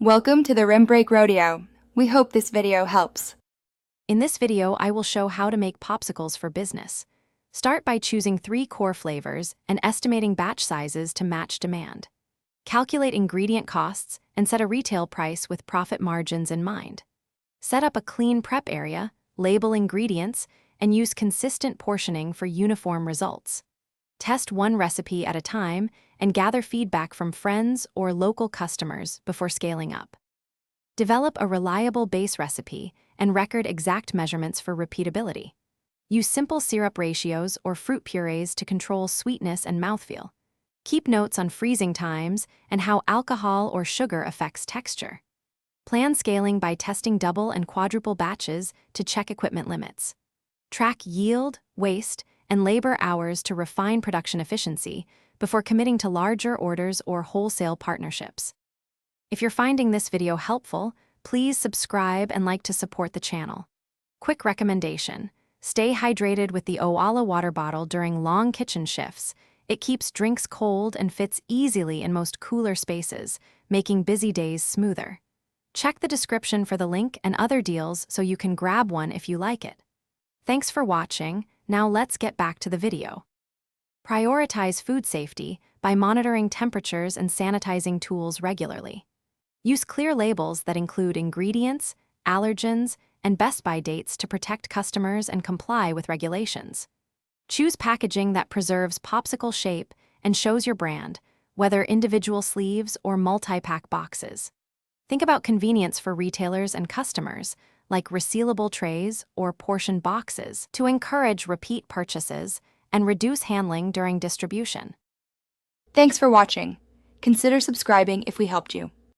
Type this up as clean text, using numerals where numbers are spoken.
Welcome to the Rim Break Rodeo. We hope this video helps. In this video, I will show how to make popsicles for business. Start by choosing 3 core flavors and estimating batch sizes to match demand. Calculate ingredient costs and set a retail price with profit margins in mind. Set up a clean prep area, label ingredients, and use consistent portioning for uniform results. Test one recipe at a time and gather feedback from friends or local customers before scaling up. Develop a reliable base recipe and record exact measurements for repeatability. Use simple syrup ratios or fruit purees to control sweetness and mouthfeel. Keep notes on freezing times and how alcohol or sugar affects texture. Plan scaling by testing double and quadruple batches to check equipment limits. Track yield, waste, and labor hours to refine production efficiency before committing to larger orders or wholesale partnerships. If you're finding this video helpful, please subscribe and like to support the channel. Quick recommendation: stay hydrated with the Owala water bottle during long kitchen shifts. It keeps drinks cold and fits easily in most cooler spaces, making busy days smoother. Check the description for the link and other deals so you can grab one if you like it. Thanks for watching. Now let's get back to the video. Prioritize food safety by monitoring temperatures and sanitizing tools regularly. Use clear labels that include ingredients, allergens, and best-by dates to protect customers and comply with regulations. Choose packaging that preserves popsicle shape and shows your brand, whether individual sleeves or multi-pack boxes. Think about convenience for retailers and customers, like resealable trays or portion boxes, to encourage repeat purchases and reduce handling during distribution. Thanks for watching. Consider subscribing if we helped you.